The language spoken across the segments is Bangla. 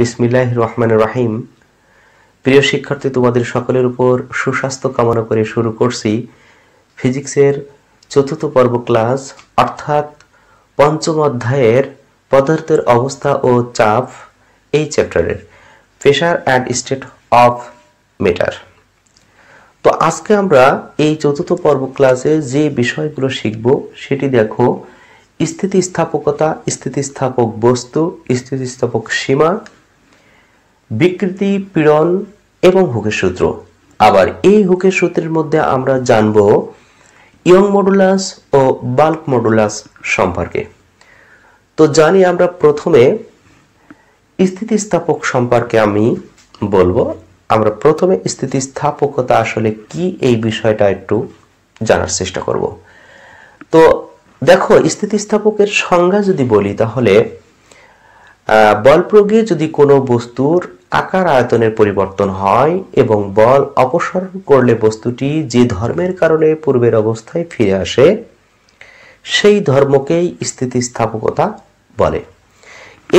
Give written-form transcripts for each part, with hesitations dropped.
বিসমিল্লাহির রহমানির রহিম। প্রিয় শিক্ষার্থী, তোমাদের সকলের উপর সুস্বাস্থ্য কামনা করে শুরু করছি ফিজিক্সের চতুর্থ পর্ব ক্লাস, অর্থাৎ পঞ্চম অধ্যায়ের পদার্থের অবস্থা ও চাপ এই চ্যাপ্টারের pressure and state of matter. তো আজকে আমরা এই চতুর্থ পর্ব ক্লাসে যে বিষয়গুলো শিখব সেটি দেখো: স্থিতিস্থাপকতা, স্থিতিস্থাপক বস্তু, স্থিতিস্থাপক সীমা, বিকৃতি, পীড়ন এবং হুকের সূত্র। আবার এই হুকের সূত্রের মধ্যে আমরা জানব ইয়ং মডুলাস ও বাল্ক মডুলাস সম্পর্কে। তো জানি আমরা প্রথমে স্থিতিস্থাপক সম্পর্কে আমি বলবো। আমরা প্রথমে স্থিতিস্থাপকতা আসলে কি এই বিষয়টা একটু জানার চেষ্টা করব। তো দেখো, স্থিতিস্থাপকের সংজ্ঞা যদি বলি তাহলে বল প্রয়োগে যদি কোনো বস্তুর আকার আয়তনের পরিবর্তন হয় এবং বল অপসারণ করলে বস্তুটি যে ধর্মের কারণে পূর্বের অবস্থায় ফিরে আসে সেই ধর্মকেই স্থিতিস্থাপকতা বলে।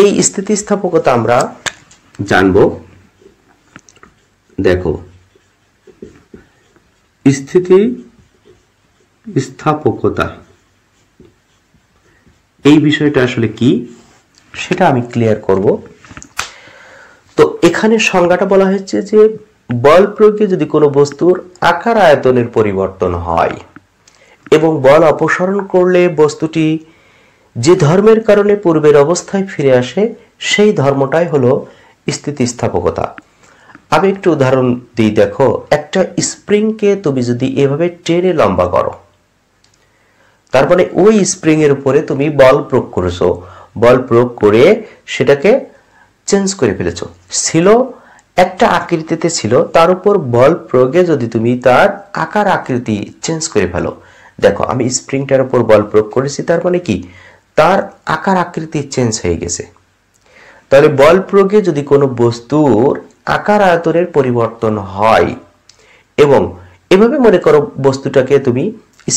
এই স্থিতিস্থাপকতা আমরা জানব। দেখো, স্থিতিস্থাপকতা এই বিষয়টা আসলে কি সেটা আমি ক্লিয়ার করব। তো এখানে সংজ্ঞাটা বলা হয়েছে যে বল প্রয়োগে যদি কোনো বস্তুর আকার আয়তনের পরিবর্তন হয় এবং বল অপসারণ করলে বস্তুটি যে ধর্মের কারণে পূর্বের অবস্থায় ফিরে আসে সেই ধর্মটাই হলো স্থিতিস্থাপকতা। আমি একটু উদাহরণ দিই। দেখো, একটা স্প্রিংকে তুমি যদি এভাবে টেনে লম্বা করো, তার মানে ওই স্প্রিং এর উপরে তুমি বল প্রয়োগ করেছো, বল প্রয়োগ করে সেটাকে চেঞ্জ করে ফেলেছো। ছিল একটা আকৃতিতে ছিল, তার উপর বল প্রয়োগে যদি তুমি তার আকার আকৃতি চেঞ্জ করে ফেলো। দেখো, আমি স্প্রিংটার উপর বল প্রয়োগ করেছি, তার মানে কি তার আকার আকৃতি চেঞ্জ হয়ে গেছে। তাহলে বল প্রয়োগে যদি কোনো বস্তুর আকার আয়তনের পরিবর্তন হয় এবং এভাবে মনে করো বস্তুটাকে তুমি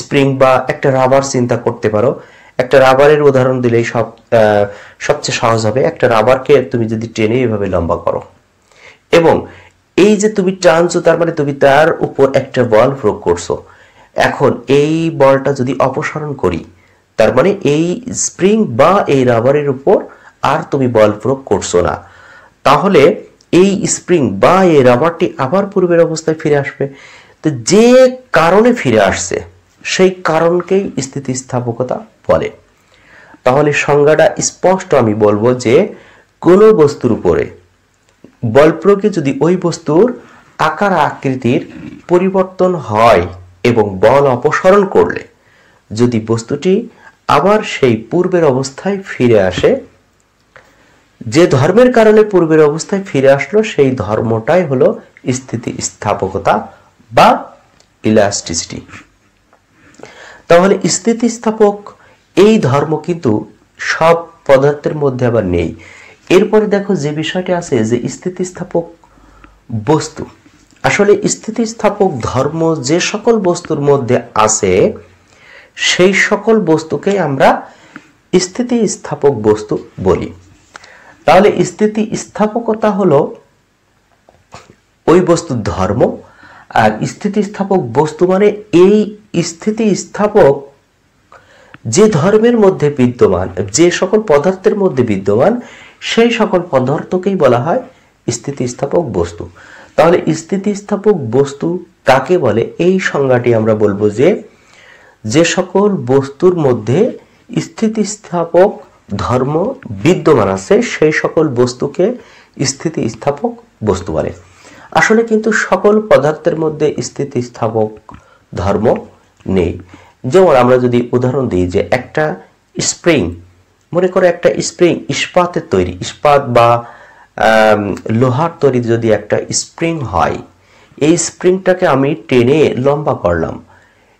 স্প্রিং বা একটা রাবার চিন্তা করতে পারো। একটা রাবারের উদাহরণ দিলেই সবচেয়ে সহজ হবে। একটা রাবারকে তুমি যদি টেনে এভাবে লম্বা করো এবং এই যে তুমি টানছো, তার মানে তুমি তার উপর একটা বল প্রয়োগ করছো। এখন এই বলটা যদি অপসারণ করি, তার মানে এই স্প্রিং বা এই রাবারের উপর আর তুমি বল প্রয়োগ করছো না, তাহলে এই স্প্রিং বা এই রাবারটি আবার পূর্বের অবস্থায় ফিরে আসবে। তো যে কারণে ফিরে আসছে সেই কারণকেই স্থিতিস্থাপকতা বলে। তাহলে সংজ্ঞাটা স্পষ্ট আমি বলবো যে কোনো বস্তুর উপরে বল প্রয়োগে যদি ওই বস্তুর আকার আকৃতির পরিবর্তন হয় এবং বল অপসারণ করলে যদি বস্তুটি আবার সেই পূর্বের অবস্থায় ফিরে আসে, যে ধর্মের কারণে পূর্বের অবস্থায় ফিরে আসলো সেই ধর্মটাই হলো স্থিতিস্থাপকতা বা ইলাস্টিসিটি। তাহলে স্থিতিস্থাপক এই ধর্ম কিন্তু সব পদার্থের মধ্যে আবার নেই। এরপরে দেখো যে বিষয়টি আছে যে স্থিতিস্থাপক বস্তু, আসলে স্থিতিস্থাপক ধর্ম যে সকল বস্তুর মধ্যে আছে সেই সকল বস্তুকে আমরা স্থিতিস্থাপক বস্তু বলি। তাহলে স্থিতিস্থাপকতা হলো ওই বস্তুর ধর্ম, আর স্থিতিস্থাপক বস্তু মানে এই স্থিতিস্থাপক যে ধর্মের মধ্যে বিদ্যমান, যে সকল পদার্থের মধ্যে বিদ্যমান সেই সকল পদার্থকেই বলা হয় স্থিতিস্থাপক বস্তু। তাহলে স্থিতিস্থাপক বস্তু কাকে বলে এই সংজ্ঞাটি আমরা বলবো যে যে সকল বস্তুর মধ্যে স্থিতিস্থাপক ধর্ম বিদ্যমান আছে সেই সকল বস্তুকে স্থিতিস্থাপক বস্তু বলে। আসলে কিন্তু সকল পদার্থের মধ্যে স্থিতিস্থাপক ধর্ম নেই। যেমন আমরা যদি উদাহরণ দিই যে একটা স্প্রিং, মনে করো একটা স্প্রিং ইস্পাতের তৈরি, ইস্পাত বা লোহার তৈরি যদি একটা স্প্রিং হয়, এই স্প্রিংটাকে আমি টেনে লম্বা করলাম,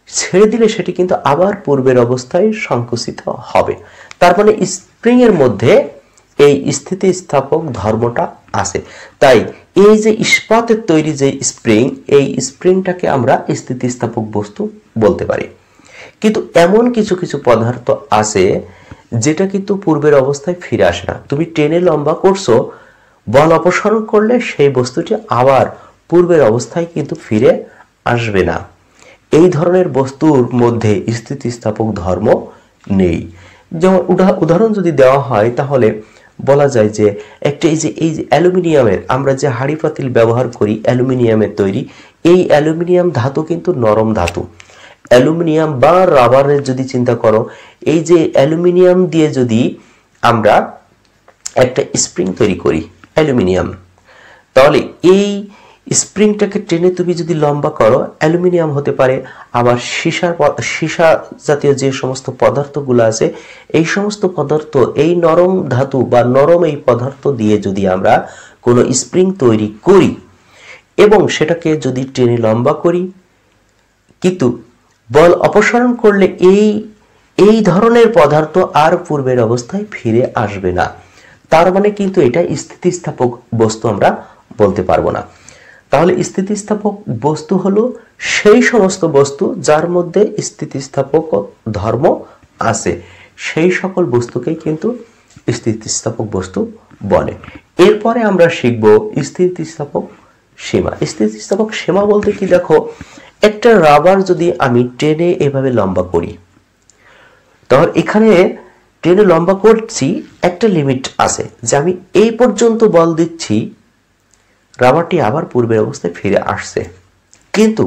ছেড়ে দিলে সেটি কিন্তু আবার পূর্বের অবস্থায় সংকুচিত হবে। তার মানে স্প্রিং এর মধ্যে এই স্থিতিস্থাপক ধর্মটা আছে। তাই এই যে ইস্পাতের তৈরি যে স্প্রিং, এই স্প্রিংটাকে আমরা স্থিতিস্থাপক বস্তু বলতে পারি। কিন্তু এমন কিছু কিছু পদার্থ আছে যেটা কিন্তু পূর্বের অবস্থায় ফিরে আসে না। তুমি টেনে লম্বা করছো, বল অপসারণ করলে সেই বস্তুটি আবার পূর্বের অবস্থায় কিন্তু ফিরে আসবে না। এই ধরনের বস্তুর মধ্যে স্থিতিস্থাপক ধর্ম নেই। যেমন উদাহরণ যদি দেওয়া হয় তাহলে বলা যায় যে একটা এই যে অ্যালুমিনিয়ামের, আমরা যে হাঁড়ি পাতিল ব্যবহার করি অ্যালুমিনিয়ামের তৈরি, এই অ্যালুমিনিয়াম ধাতু কিন্তু নরম ধাতু। অ্যালুমিনিয়াম বা রাবারের যদি চিন্তা করো, এই যে অ্যালুমিনিয়াম দিয়ে যদি আমরা একটা স্প্রিং তৈরি করি অ্যালুমিনিয়াম, তাহলে এই স্প্রিংটাকে টেনে তুমি যদি লম্বা করো, অ্যালুমিনিয়াম হতে পারে, আবার সীসা জাতীয় যে সমস্ত পদার্থগুলো আছে, এই সমস্ত পদার্থ এই নরম ধাতু বা নরম এই পদার্থ দিয়ে যদি আমরা কোনো স্প্রিং তৈরি করি এবং সেটাকে যদি টেনে লম্বা করি, কিন্তু বল অপসারণ করলে এই ধরনের পদার্থ আর পূর্বের অবস্থায় ফিরে আসবে না। তার মানে কিন্তু এটা স্থিতিস্থাপক বস্তু আমরা বলতে পারবো না। তাহলে স্থিতিস্থাপক বস্তু হলো সেই সমস্ত বস্তু যার মধ্যে স্থিতিস্থাপক ধর্ম আছে, সেই সকল বস্তুকেই কিন্তু স্থিতিস্থাপক বস্তু বলে। এরপরে আমরা শিখব স্থিতিস্থাপক সীমা। স্থিতিস্থাপক সীমা বলতে কি, দেখো একটা রাবার যদি আমি টেনে এভাবে লম্বা করি, তাহলে এখানে টেনে লম্বা করছি, একটা লিমিট আছে যে আমি এই পর্যন্ত বল দিচ্ছি, রাবারটি আবার পূর্বের অবস্থায় ফিরে আসছে। কিন্তু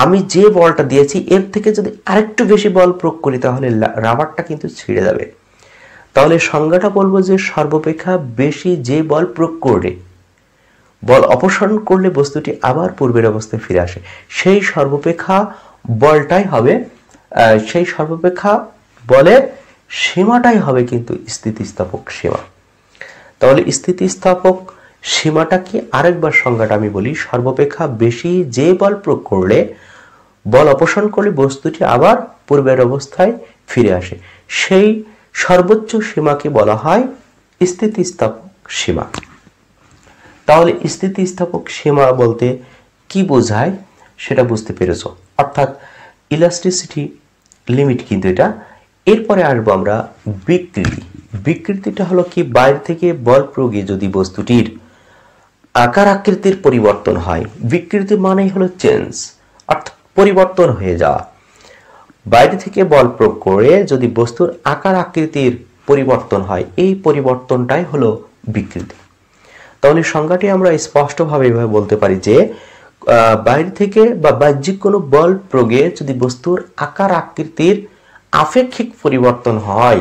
আমি যে বলটা দিয়েছি এর থেকে যদি আরেকটু বেশি বল প্রয়োগ করি তাহলে রাবারটা কিন্তু ছিঁড়ে যাবে। তাহলে সংজ্ঞাটা বলবো যে সর্বাপেক্ষা বেশি যে বল প্রয়োগ করে বল অপসারণ করলে বস্তুটি আবার পূর্বের অবস্থায় ফিরে আসে, সেই সর্বাপেক্ষা বলটাই হবে, সেই সর্বাপেক্ষা বলের সীমাটাই হবে কিন্তু স্থিতিস্থাপক সীমা। তাহলে স্থিতিস্থাপক সীমাটা কি, আরেকবার সংজ্ঞাটা আমি বলি, সর্বাপেক্ষা বেশি যে বল প্রয়োগ করলে বল অপসারণ করলে বস্তুটি আবার পূর্বের অবস্থায় ফিরে আসে, সেই সর্বোচ্চ সীমাকে বলা হয় স্থিতিস্থাপক সীমা। তাহলে স্থিতিস্থাপক সীমা বলতে কি বোঝায় সেটা বুঝতে পেরেছো, অর্থাৎ ইলাস্টিসিটি লিমিট কিন্তু এটা। এরপরে আসবো আমরা বিকৃতি। বিকৃতিটা হলো কি, বাইরে থেকে বল প্রয়োগে যদি বস্তুটির আকার আকৃতির পরিবর্তন হয়, বিকৃতি মানেই হলো চেঞ্জ, অর্থাৎ পরিবর্তন হয়ে যাওয়া। বাইরে থেকে বল প্রয়োগ করে যদি বস্তুর আকার আকৃতির পরিবর্তন হয়, এই পরিবর্তনটাই হলো বিকৃতি। তাহলে সংজ্ঞাটি আমরা স্পষ্টভাবে এভাবে বলতে পারি যে বাইরে থেকে বা বাহ্যিক কোনো বল প্রয়োগে যদি বস্তুর আকার আকৃতির আপেক্ষিক পরিবর্তন হয়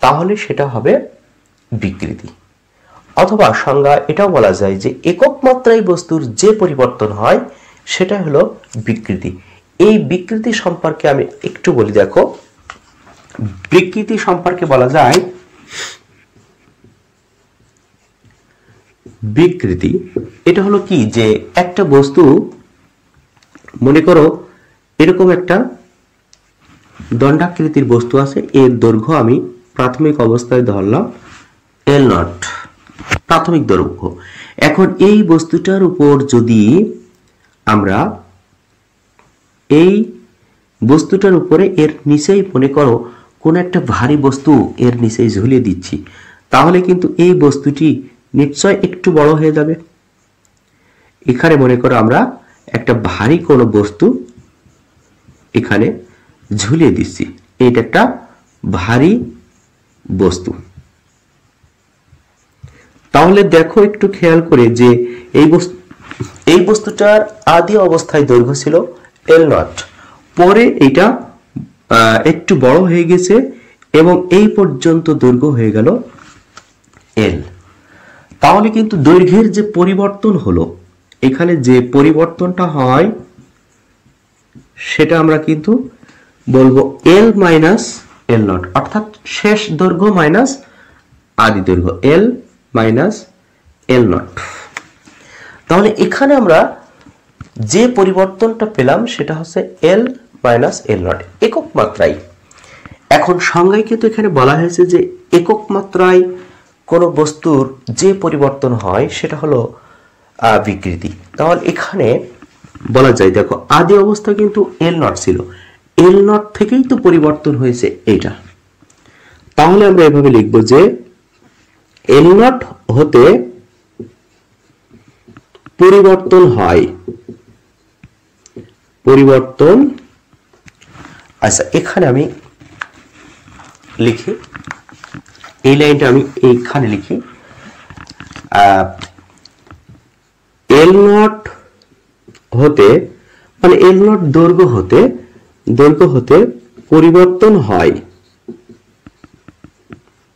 তাহলে সেটা হবে বিকৃতি। অথবা সংজ্ঞা এটাও বলা যায় যে একক মাত্রায় বস্তুর যে পরিবর্তন হয় সেটা হলো বিকৃতি। এই বিকৃতি সম্পর্কে আমি একটু বলি, দেখো বিকৃতি সম্পর্কে বলা যায়, বিকৃতি এটা হলো কি, যে একটা বস্তু মনে করো এরকম একটা দণ্ডাকৃতির বস্তু আছে, এর দৈর্ঘ্য আমি প্রাথমিক অবস্থায় ধরলাম L0 প্রাথমিক দৈর্ঘ্য। এখন এই বস্তুটার উপর যদি আমরা এই বস্তুটার উপরে এর নিচেই মনে করো কোন একটা ভারী বস্তু এর নিচেই ঝুলিয়ে দিচ্ছি, তাহলে কিন্তু এই বস্তুটি নিশ্চয় একটু বড় হয়ে যাবে। এখানে মনে করো আমরা একটা ভারী কোনো বস্তু এখানে ঝুলিয়ে দিচ্ছি, এটা একটা ভারী বস্তু। তাহলে দেখো একটু খেয়াল করে যে এই বস্তুটার আদি অবস্থায় দৈর্ঘ্য ছিল L0, পরে এটা একটু বড় হয়ে গেছে এবং এই পর্যন্ত দৈর্ঘ্য হয়ে গেল L। তাহলে কিন্তু দৈর্ঘ্যের যে পরিবর্তন হলো, এখানে যে পরিবর্তনটা হয় সেটা আমরা কিন্তু বলবো L মাইনাস L0, অর্থাৎ শেষ দৈর্ঘ্য মাইনাস আদি দৈর্ঘ্য, L মাইনাস L0। তাহলে এখানে আমরা যে পরিবর্তনটা পেলাম সেটা হচ্ছে L মাইনাস L0 একক মাত্রায়। এখন সংজ্ঞায় কিন্তু এখানে বলা হয়েছে যে একক মাত্রায় কোনো বস্তুর যে পরিবর্তন হয় সেটা হলো বিকৃতি। তাহলে এখানে বলা যায়, দেখো আদি অবস্থা কিন্তু L0 ছিল, L0 থেকেই তো পরিবর্তন হয়েছে এইটা। তাহলে আমরা এভাবে লিখব যে L0 হতে পরিবর্তন হয়, পরিবর্তন, আচ্ছা এখানে আমি লিখি, এই লাইনটা আমি এইখানে লিখি, এল নট হতে মানে এল নট দৈর্ঘ্য হতে পরিবর্তন হয়,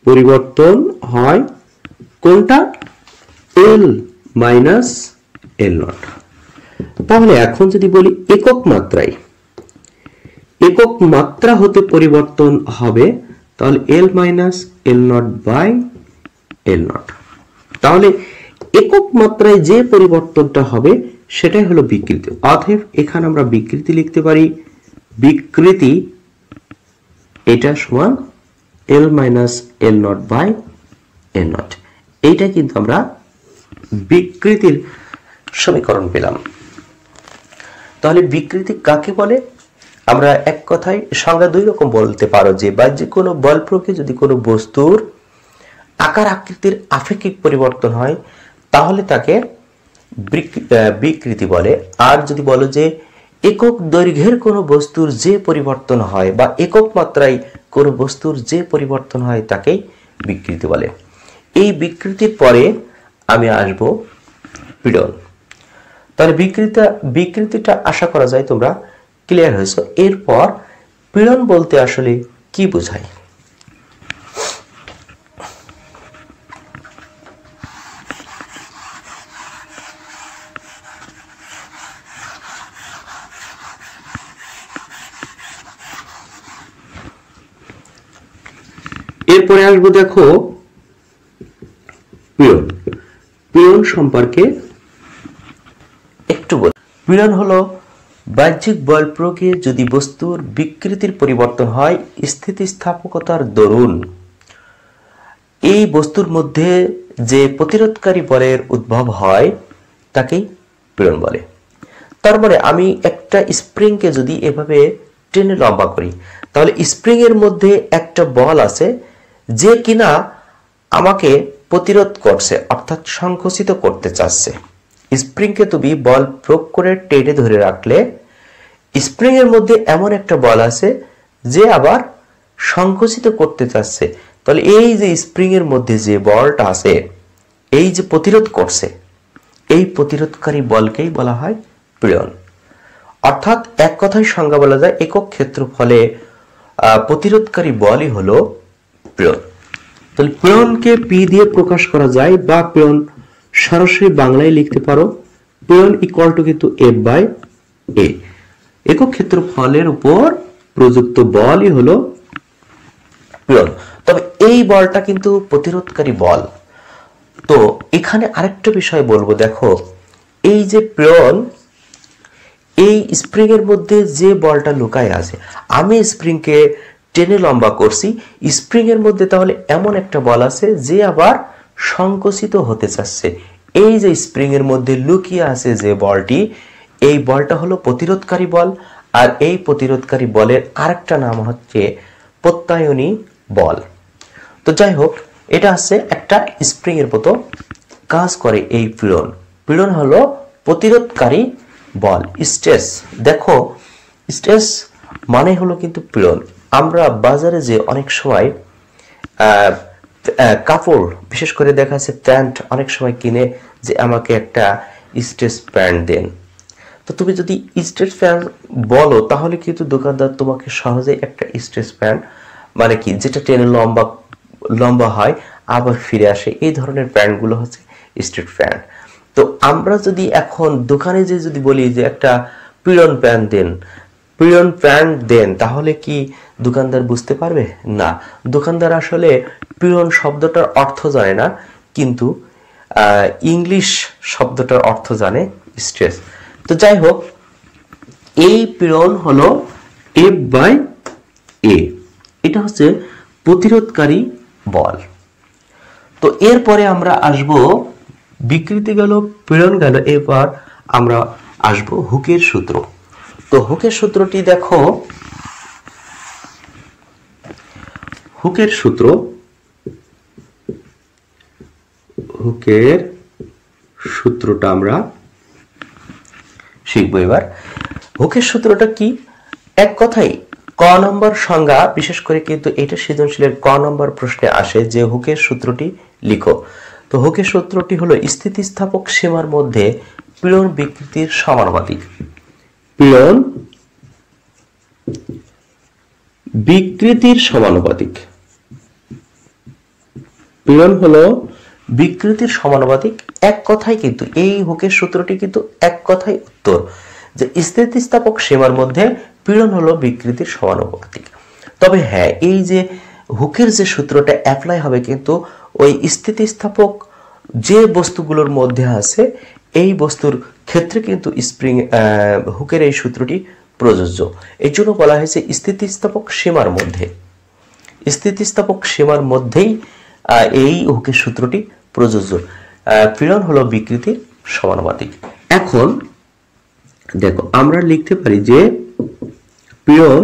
পরিবর্তন হয় কোনটা, এল মাইনাস এল নট। তাহলে এখন যদি বলি একক মাত্রায়, একক মাত্রা হতে পরিবর্তন হবে, তাহলে L minus L nought by L nought. তাহলে একক মাত্রায় যে পরিবর্তনটা হবে সেটাই হলো বিকৃতি। অতএব এখানে আমরা বিকৃতি লিখতে পারি, বিকৃতি এটা সমান L minus L nought by L nought. এইটা কিন্তু আমরা বিকৃতির সমীকরণ পেলাম। তাহলে বিকৃতি কাকে বলে? আমরা এক কথায় সংজ্ঞা দুই রকম বলতে পারো, যে বাহ্যিক কোনো বল প্রয়োগে যদি কোনো বস্তুর আকার আকৃতির আপেক্ষিক পরিবর্তন হয় তাহলে তাকে বিকৃতি বলে। আর যদি বলো যে একক দৈর্ঘ্যের কোনো বস্তুর যে পরিবর্তন হয় বা একক মাত্রায় কোনো বস্তুর যে পরিবর্তন হয় তাকেই বিকৃতি বলে। এই বিকৃতির পরে আমি আসব পীড়ন। তাহলে বিকৃতিটা আশা করা যায় তোমরা ক্লিয়ার হয়েছে। এরপর পীড়ন বলতে আসলে কি বোঝায়? এরপরে আসবো দেখো পীড়ন। পীড়ন সম্পর্কে একটু বল। পীড়ন হলো বাহ্যিক বল প্রয়োগে যদি বস্তুর বিকৃতির পরিবর্তন হয় স্থিতিস্থাপকতার দরুন এই বস্তুর মধ্যে যে প্রতিরোধকারী বলের উদ্ভব হয় তাকেই পীড়ন বলে। তারপরে আমি একটা স্প্রিংকে যদি এভাবে টেনে লম্বা করি, তাহলে স্প্রিং এর মধ্যে একটা বল আছে যে কিনা আমাকে প্রতিরোধ করছে, অর্থাৎ সংকুচিত করতে চাচ্ছে। স্প্রিংকে তুমি বল প্রয়োগ করে টেনে ধরে রাখলে স্প্রিং এর মধ্যে এমন একটা বল আছে যে আবার সংকুচিত করতে চাচ্ছে। তাহলে এই যে স্প্রিং এর মধ্যে যে বলটা আছে, এই যে প্রতিরোধ করছে, এই প্রতিরোধকারী বলকেই বলা হয় পীড়ন। অর্থাৎ এক কথায় সংজ্ঞা বলা যায় একক ক্ষেত্রফলে প্রতিরোধকারী বলই হলো পীড়ন। তাহলে পীড়নকে পি দিয়ে প্রকাশ করা যায় বা পীড়ন সরাসরি বাংলায় লিখতে পারো, পীড়ন ইকুয়াল টু কিন্তু এফ বাই এ। একক ক্ষেত্রফলের উপর প্রযুক্ত বলই হলো পীড়ন। তবে এই বলটা কিন্তু প্রতিরোধকারী বল। তো এখানে আরেকটা বিষয় বলবো, দেখো এই যে পীড়ন, এই স্প্রিং এর মধ্যে যে বলটা লুকায় আছে, আমি স্প্রিংকে টেনে লম্বা করছি, স্প্রিং এর মধ্যে তাহলে এমন একটা বল আছে যে আবার সংকুচিত হতে চাচ্ছে। এই যে স্প্রিং এর মধ্যে লুকিয়ে আছে যে বলটি, এই বলটা হলো প্রতিরোধকারী বল। আর এই প্রতিরোধকারী বলের আরেকটা নাম হচ্ছে প্রত্যায়নী বল। তো যাই হোক, এটা আছে একটা স্প্রিং এর মতো কাজ করে এই পীড়ন। পীড়ন হলো প্রতিরোধকারী বল। স্ট্রেস, দেখো স্ট্রেস মানে হলো কিন্তু পীড়ন। আমরা বাজারে যে অনেক সময় কাপড়, বিশেষ করে দেখা যাচ্ছে প্যান্ট অনেক সময় কিনে যে আমাকে একটা স্ট্রেস প্যান্ট দেন, তো তুমি যদি স্ট্রেস প্যান্ট বলো তাহলে কিন্তু দোকানদার তোমাকে সহজে একটা স্ট্রেস প্যান্ট, মানে কি যেটা টেনে লম্বা হয় আবার ফিরে আসে, এই ধরনের প্যান্টগুলো হচ্ছে স্ট্রেট প্যান্ট। তো আমরা যদি এখন দোকানে যে যদি বলি যে একটা পীড়ন প্যান্ট দেন, পীড়ন প্যান্ট দেন, তাহলে কি দোকানদার বুঝতে পারবে? না, দোকানদার আসলে পীড়ন শব্দটার অর্থ জানে না, কিন্তু ইংলিশ শব্দটার অর্থ জানে স্ট্রেস। তো যাই হোক, এই পীড়ন হলো এফ বাই এ, এটা হচ্ছে প্রতিরোধকারী বল। তো এরপরে আমরা আসব, বিকৃতি গেল, পীড়ন গেল, এবার আমরা আসব হুকের সূত্র। তো হুকের সূত্রটি দেখো, হুকের সূত্রটা আমরা শিখবো এবার। হুকের সূত্রটা কি? এক কথাই ক নম্বর সংজ্ঞা, বিশেষ করে কিন্তু এটা সৃজনশীলের ক নম্বর প্রশ্নে আসে যে হুকের সূত্রটি লিখো। তো হুকের সূত্রটি হলো স্থিতিস্থাপক সীমার মধ্যে পীড়ন বিকৃতির সমানুপাতিক। পীড়ন বিকৃতির সমানুপাতিক। পীড়ন হলো বিকৃতির সমানুপাতিক। এক কথাই কিন্তু এই হুকের সূত্রটি কিন্তু এক কথাই উত্তর যে স্থিতিস্থাপক সীমার মধ্যে পীড়ন হলো বিকৃতির সমানুপাতিক। তবে হ্যাঁ, এই যে হুকের যে সূত্রটা অ্যাপ্লাই হবে কিন্তু ওই স্থিতিস্থাপক যে বস্তুগুলোর মধ্যে আছে এই বস্তুর ক্ষেত্রে কিন্তু স্প্রিং হুকের এই সূত্রটি প্রযোজ্য। এই জন্য বলা হয়েছে স্থিতিস্থাপক সীমার মধ্যে, স্থিতিস্থাপক সীমার মধ্যেই এই হুকের সূত্রটি প্রযোজ্য। পীড়ন হলো বিকৃতির সমানুপাতিক। এখন দেখো আমরা লিখতে পারি যে পীড়ন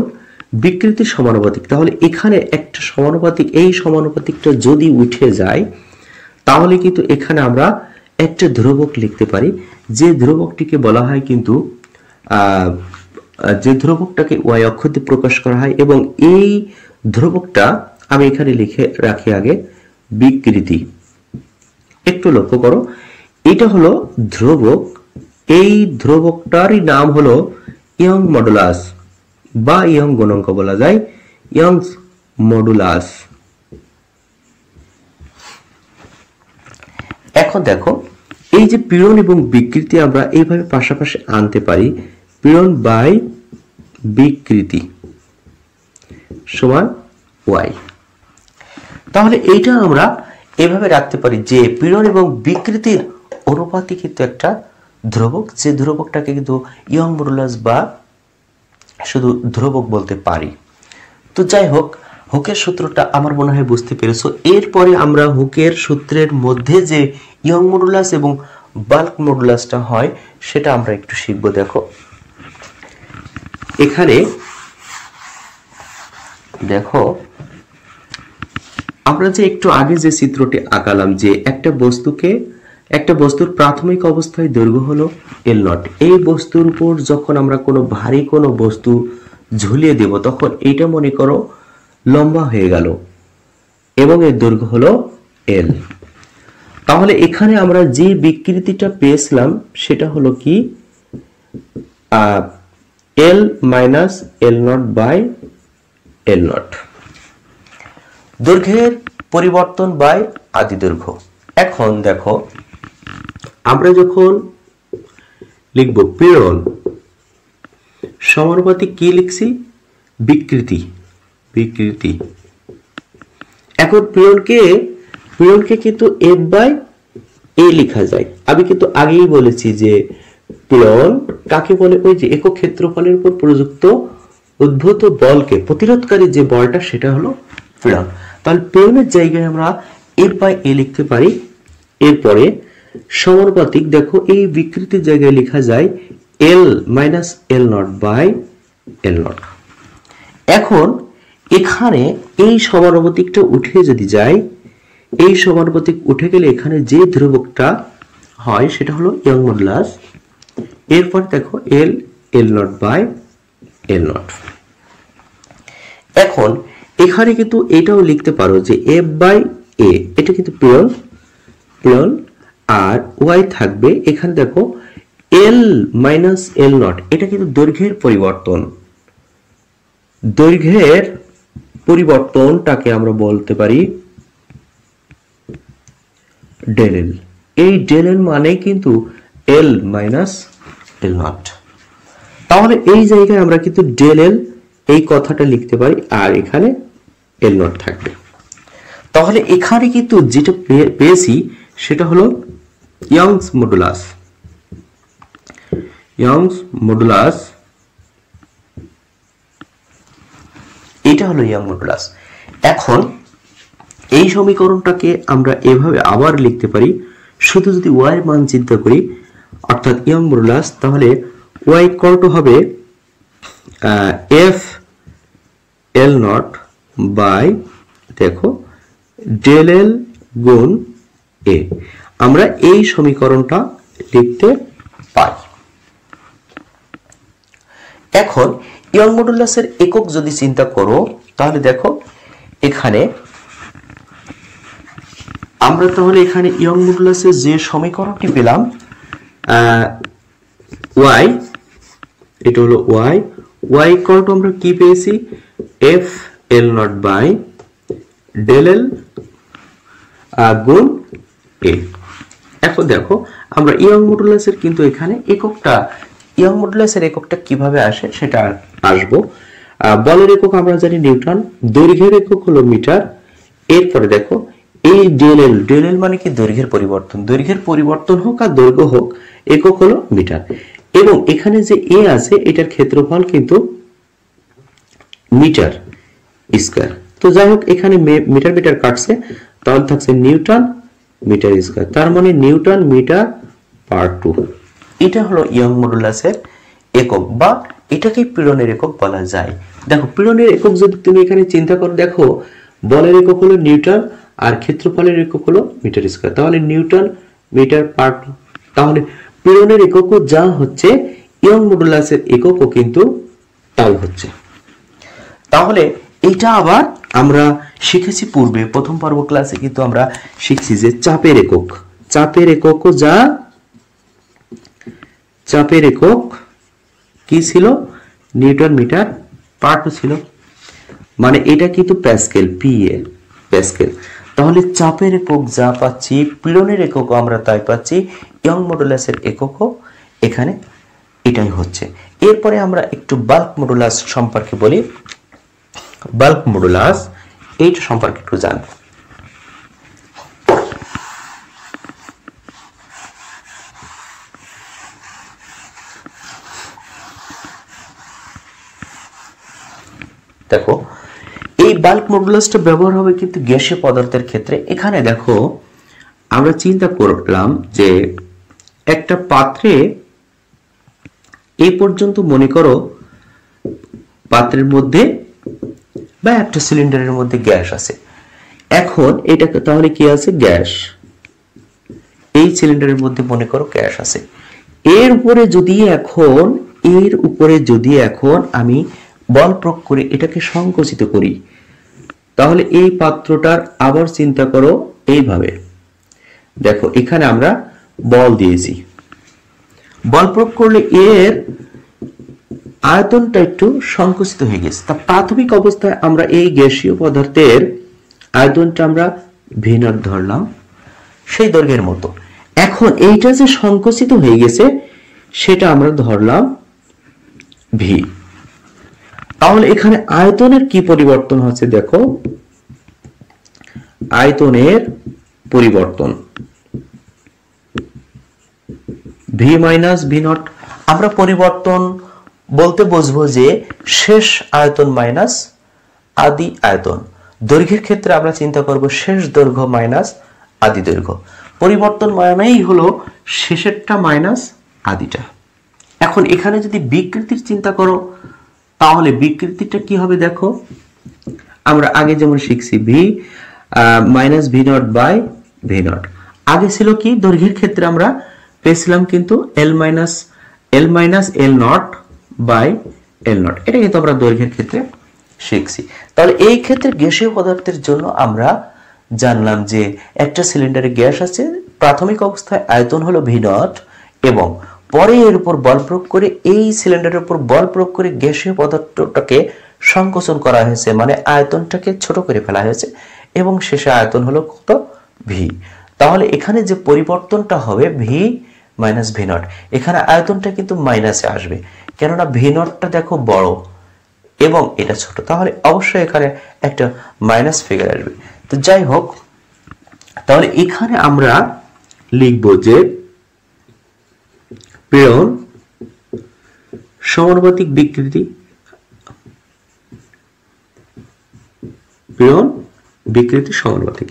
বিকৃতির সমানুপাতিক। তাহলে এখানে একটা সমানুপাতিক, এই সমানুপাতিকটা যদি উঠে যায় তাহলে কিন্তু এখানে আমরা একটা ধ্রুবক লিখতে পারি, যে ধ্রুবকটিকে বলা হয় কিন্তু যে ধ্রুবকটাকে ওয়াই অক্ষ দিয়ে প্রকাশ করা হয়, এবং এই ধ্রুবকটা আমি এখানে লিখে রাখি আগে বিকৃতি। একটু লক্ষ্য করো, এটা হলো ধ্রুবক, এই ধ্রুবকটারই নাম হলো ইয়ং মডুলাস বা ইয়ং গুণাঙ্ক বলা যায়, ইয়ংস মডুলাস। এখন দেখো এই যে পীড়ন এবং বিকৃতি আমরা এইভাবে পাশাপাশি আনতে পারি, পীড়ন বাই বিকৃতি সমান ওয়াই। তাহলে এইটা আমরা এভাবে রাখতে পারি যে পীড়ন এবং বিকৃতির অনুপাতে কিন্তু একটা ধ্রুবক, যে ধ্রুবকটাকে কিন্তু ইয়ং মডুলাস বা শুধু ধ্রুবক বলতে পারি। তো যাই হোক, হুকের সূত্রটা আমার মনে হয় বুঝতে পেরেছো। এরপরে আমরা হুকের সূত্রের মধ্যে যে ইয়ং মডুলাস এবং বাল্ক মডুলাসটা হয় সেটা আমরা একটু শিখবো। দেখো এখানে দেখো আমরা যে একটু আগে যে চিত্রটি আঁকালাম যে একটা বস্তুর প্রাথমিক অবস্থায় দৈর্ঘ্য হলো এল নট, এই বস্তুর উপর যখন আমরা কোনো ভারী কোনো বস্তু ঝুলিয়ে দেব তখন এইটা মনে করো লম্বা হয়ে গেল এবং এর দৈর্ঘ্য হলো এল। তাহলে এখানে আমরা যে বিকৃতিটা পেয়েছিলাম সেটা হলো কি L minus L nought by L nought, দৈর্ঘ্যের পরিবর্তন বাই আদি দৈর্ঘ্য। এখন দেখো আমরা যখন লিখব পীড়ন সমানুপাতিক কি লিখছি? বিকৃতি। বিকৃতি। এখন পীড়নকে কিন্তু এফ বাই এ লেখা যায়। আমি কিন্তু আগেই বলেছি যে পীড়ন কাকে বলে? ওই যে একক ক্ষেত্রফলের উপর প্রযুক্ত উদ্ভূত বলকে প্রতিরোধকারী যে বলটা সেটা হলো পীড়ন। তাহলে পীড়নের জায়গায় আমরা এফ বাই এ লিখতে পারি। এরপরে সমানুপাতিক দেখো এই বিকৃতির জায়গায় লেখা যায় L minus L nought by L nought. এখন এখানে এই সমানুপাতিকটা উঠে যদি যায়, এই সমানুপাতিক উঠে গেলে এখানে যে ধ্রুবকটা হয় সেটা হলো ইয়ং মডুলাস। এরপর দেখো এল এল নট বাই এল নট। এখন এখানে কিন্তু এটাও লিখতে পারো যে এফ বাই এ, এটা কিন্তু পীড়ন আর ওয়াই থাকবে এখানে দেখো এল মাইনাস এল নট, এটা কিন্তু দৈর্ঘ্যের পরিবর্তন। দৈর্ঘ্যের পরিবর্তনটাকে আমরা বলতে পারি ডেল এল। এই ডেল এল মানে কিন্তু এল মাইনাস এল নট। তাহলে এই জায়গায় আমরা কিন্তু ডেল এল এই কথাটা লিখতে পারি আর এখানে এল নট থাকবে। তাহলে এখানে কিন্তু যেটা পেয়েছি সেটা হলো ইয়ংস মডুলাস। ইয়ংস মডুলাস, এটা হলো ইয়ং মডুলাস। এখন এই সমীকরণটাকে আমরা এভাবে আবার লিখতে পারি, শুধু যদি ওয়াই মান চিন্তা করি অর্থাৎ ইয়ং মডুলাস, তাহলে ওয়াই ইকুয়াল টু হবে এফ এল নট বাই দেখো ডেল এল গুণ এ। আমরা এই সমীকরণটা লিখতে পারি। এখন ইয়ং মডুলাসের একক যদি চিন্তা করো তাহলে দেখো এখানে আমরা তাহলে এখানে ইয়ং মডুলাসের যে সমীকরণটি পেলাম y, এটা হলো y ইকুয়াল টু আমরা কি পেয়েছি f l naught by del l গুণ a। এখন দেখো আমরা ইয়ং মডুলাসের কিন্তু এখানে এককটা ইয়ং মডুলাসের এককটা কিভাবে আসে সেটা আসবো। বলের একক আমরা জানি নিউটন, দৈর্ঘ্যের একক হলো মিটার। এরপরে দেখো এই ডেল এল মানে কি দৈর্ঘ্যের পরিবর্তন, দৈর্ঘ্যের পরিবর্তন হোক আর দৈর্ঘ্য হোক একক হলো মিটার। এবং এখানে যে এ আছে এটার ক্ষেত্রফল কিন্তু মিটার স্কয়ার। তো যাই হোক এখানে মিটার মিটার কাটছে, তাহলে থাকছে নিউটন মিটার স্কয়ার, তার মানে নিউটন মিটার পার 2। এটা হলো ইয়ং মডুলাসের একক বা এটাকে পীড়নের একক বলা যায়। দেখো পীড়নের একক যদি তুমি এখানে চিন্তা করো, দেখো বলের একক হলো নিউটন আর ক্ষেত্রফলের একক হলো মিটার স্কয়ার, তাহলে নিউটন মিটার পার 2। তাহলে পীড়নের এককও যা হচ্ছে ইয়ং মডুলাসের এককও কিন্তু তাই হচ্ছে। তাহলে এটা আবার আমরা শিখেছি পূর্বে প্রথম পর্ব ক্লাসে কিন্তু আমরা শিখছি যে চাপের একক, চাপের এককও যা চাপের একক কি ছিল নিউটন মিটার পার 2 ছিল, মানে এটা কিন্তু প্যাসকেল PA প্যাসকেল। তাহলে চাপের একক যা পাচ্ছি পীড়নের এককও আমরা তাই পাচ্ছি, ইয়ং মডুলাসের এককও এখানে এটাই হচ্ছে। এরপরে আমরা একটু বাল্ক মডুলাস সম্পর্কে বলি। বাল্ক মডুলাস এইটা সম্পর্কে একটু জানব। দেখো এই বাল্ক মডুলাসটা ব্যবহার হবে কিন্তু গ্যাসীয় পদার্থের ক্ষেত্রে। এখানে দেখো আমরা চিন্তা করলাম যে একটা পাত্রে এই পর্যন্ত মনে করো পাত্রের মধ্যে বা একটা সিলিন্ডারের মধ্যে গ্যাস আছে। এখন এটা তাহলে কি আছে গ্যাস, এই সিলিন্ডারের মধ্যে মনে করো গ্যাস আছে। এর উপরে যদি এখন আমি বল প্রয়োগ করে এটাকে সংকুচিত করি, তাহলে এই পাত্রটার আবার চিন্তা করো এইভাবে। দেখো এখানে আমরা বল দিয়েছি, বল প্রয়োগ করলে এর আয়তনটা একটু সংকুচিত হয়ে গেছে। তা প্রাথমিক অবস্থায় আমরা এই গ্যাসীয় পদার্থের আয়তনটা আমরা v0 ধরলাম সেই দৈর্ঘ্যের মতো। এখন এইটা যে সংকুচিত হয়ে গেছে সেটা আমরা ধরলাম v। তাহলে এখানে আয়তনের কি পরিবর্তন হচ্ছে, দেখো আয়তনের পরিবর্তন v মাইনাস v0। আমরা পরিবর্তন বলতে বুঝবো যে শেষ আয়তন মাইনাস আদি আয়তন। দৈর্ঘ্যের ক্ষেত্রে আমরা চিন্তা করব শেষ দৈর্ঘ্য মাইনাস আদি দৈর্ঘ্য। পরিবর্তন মানেই হলো শেষেরটা মাইনাস আদিটা। এখন এখানে যদি বিকৃতির চিন্তা করো তাহলে বিকৃতিটা কি হবে, দেখো আমরা আগে যেমন শিখছি v minus v0 by v0। আগে ছিল কি দৈর্ঘ্যের ক্ষেত্রে আমরা পেয়েছিলাম কিন্তু l minus l naught by l naught, এটা কিন্তু আমরা দৈর্ঘ্যের ক্ষেত্রে শিখছি। তাহলে এই ক্ষেত্রে গ্যাসীয় পদার্থের জন্য আমরা জানলাম যে একটা সিলিন্ডারে গ্যাস আছে, প্রাথমিক অবস্থায় আয়তন হলো v0 এবং পরে এর উপর বল প্রয়োগ করে এই সিলিন্ডারের উপর বল প্রয়োগ করে গ্যাসীয় পদার্থটাকে সংকোচন করা হয়েছে, মানে আয়তনটাকে ছোট করে ফেলা হয়েছে এবং শেষে আয়তন হলো কত v। তাহলে এখানে যে পরিবর্তনটা হবে v মাইনাস v0, এখানে আয়তনটা কিন্তু মাইনাসে আসবে কেননা v0টা দেখো বড় এবং এটা ছোট, তাহলে অবশ্যই এখানে একটা মাইনাস ফিগার আসবে। তো যাই হোক, তাহলে এখানে আমরা লিখব যে পীড়ন সমানুপাতিক বিকৃতি, পীড়ন বিকৃতি সমানুপাতিক।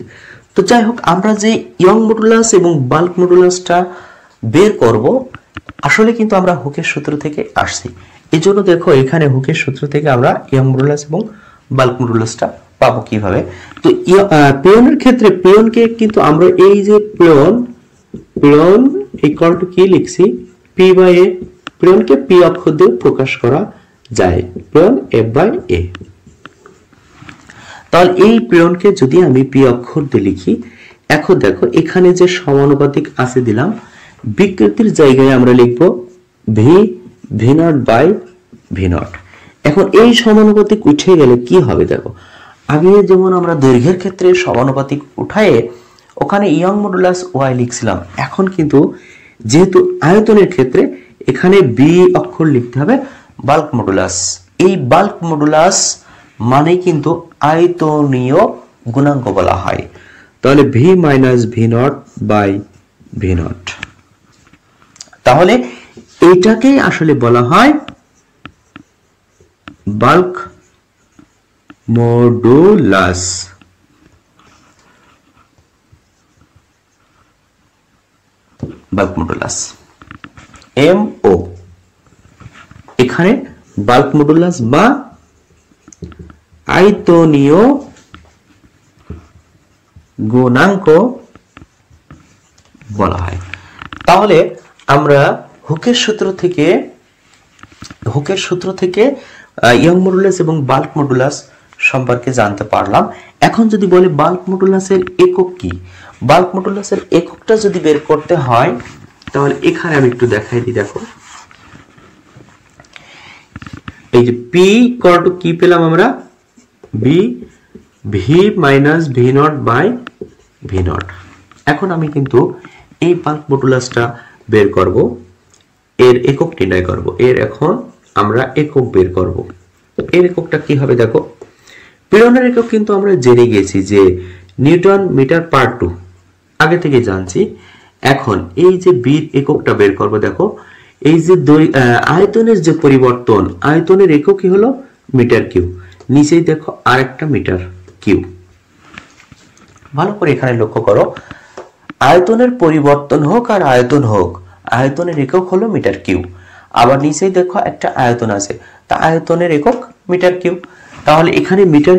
তো যাই হোক, আমরা যে ইয়ং মডুলাস এবং বাল্ক মডুলাসটা বের করব আসলে কিন্তু আমরা হুকের সূত্র থেকে আসছি। এই জন্য দেখো এখানে হুকের সূত্র থেকে আমরা ইয়ং মডুলাস এবং বাল্ক মডুলাসটা পাবো কিভাবে। তো পীড়নের ক্ষেত্রে পীড়নকে কিন্তু আমরা এই যে পীড়ন ইকুয়াল টু কি লিখছি p বাই a, পীড়নকে p অক্ষর দিয়ে প্রকাশ করা যায়, প্রেরণ F/A। তাহলে এই প্রেরণকে যদি আমি পি অক্ষর দিয়ে লিখি, এখন দেখো এখানে যে সমানুপাতিক আছে দিলাম, বিকৃতির জায়গায় আমরা লিখব V0/V0। এখন এই সমানুপাতিক উঠে গেলে কি হবে দেখো, আগে যেমন আমরা দৈর্ঘ্যের ক্ষেত্রে সমানুপাতিক উঠায়ে ওখানে ইয়ং মডুলাস ওয়াই লিখছিলাম, এখন কিন্তু যেহেতু আয়তনের ক্ষেত্রে এখানে বি অক্ষর লিখতে হবে বাল্ক মডুলাস। এই বাল্ক মডুলাস মানে কিন্তু আয়তনীয় গুণাঙ্ক বলা হয়। তাহলে V-V0/V0, তাহলে এটাকেই আসলে বলা হয় bulk modulus. Bulk modulus MO, এখানে বাল্ক মডুলাস বা আয়তনীয় গুণাঙ্ক বলা হয়। তাহলে আমরা হুকের সূত্র থেকে ইয়ং মডুলাস এবং বাল্ক মডুলাস সম্পর্কে জানতে পারলাম। এখন যদি বলে বাল্ক মডুলাসের একক কি, বাল্ক মডুলাসের এককটা যদি বের করতে হয় তাহলে এখানে আমি একটু দেখাই দিই। দেখো এই যে পি ইকুয়াল টু কি পেলাম আমরা, V-V0/V0। এখন আমি কিন্তু এই বাল্ক মডুলাসটা বের করব, এর একক নির্ণয় করব। এর এখন আমরা একক বের করব। এর এককটা কি হবে দেখো, পীড়নের একক কিন্তু আমরা জেনে গেছি যে নিউটন মিটার পার টু, আগে থেকে জানছি। এখন এই যে বি এককটা বের করব, দেখো এই যে আয়তনের যে পরিবর্তন, আয়তনের এককই হলো মিটার কিউ। নিচেই দেখো আরেকটা মিটার কিউ। ভালো করে এখানে লক্ষ্য করো, আয়তনের পরিবর্তন হোক আর আয়তন হোক, আয়তনের একক হলো মিটার কিউ। আবার নিচেই দেখো একটা আয়তন আছে, তা আয়তনের একক মিটার কিউ। তাহলে এখানে মিটার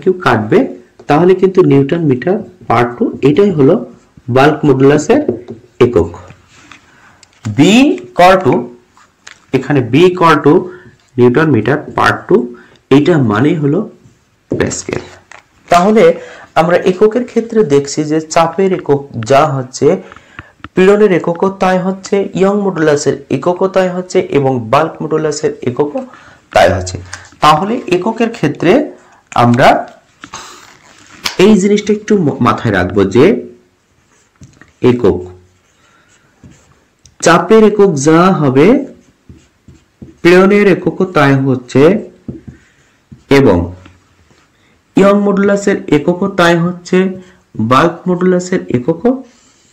কিউ কাটবে, তাহলে কিন্তু নিউটন মিটার পার টু, এটাই হলো বাল্ক মডুলাসের একক। বি ইকুয়াল টু, এখানে B equal to newton metre per two, এটা মানে হলো প্যাসকেল। তাহলে আমরা এককের ক্ষেত্রে দেখছি যে চাপের একক যা হচ্ছে, পীড়নের এককও তাই হচ্ছে, ইয়ং মডুলাসের এককও তাই হচ্ছে, এবং বাল্ক মডুলাসের এককও তাই হচ্ছে। তাহলে এককের ক্ষেত্রে আমরা এই জিনিসটা একটু মাথায় রাখবো যে একক, চাপের একক যা হবে পীড়নের এককও তাই হচ্ছে, এবং ইয়ং মডুলাসের এককও তাই হচ্ছে, বাল্ক মডুলাসের এককও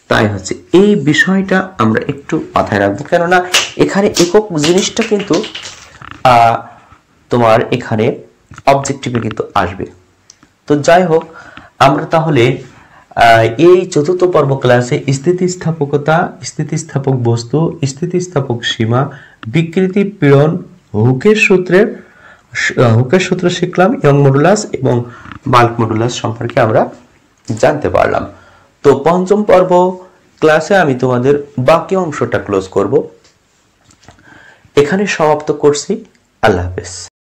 তাই হচ্ছে। এই বিষয়টা আমরা একটু মাথায় রাখবো, কেননা এখানে একক জিনিসটা কিন্তু তোমার এখানে অবজেক্টিভে কিন্তু আসবে। তো যাই হোক, আমরা তাহলে এই চতুর্থ পর্ব ক্লাসে স্থিতিস্থাপকতা, স্থিতিস্থাপক বস্তু, স্থিতিস্থাপক সীমা, বিকৃতি, পীড়ন, হুকের সূত্র শিখলাম, ইয়ং মডুলাস এবং বাল্ক মডুলাস সম্পর্কে আমরা জানতে পারলাম। তো পঞ্চম পর্ব ক্লাসে আমি তোমাদের বাকি অংশটা ক্লোজ করব, এখানে সমাপ্ত করছি। আল্লাহ হাফেজ।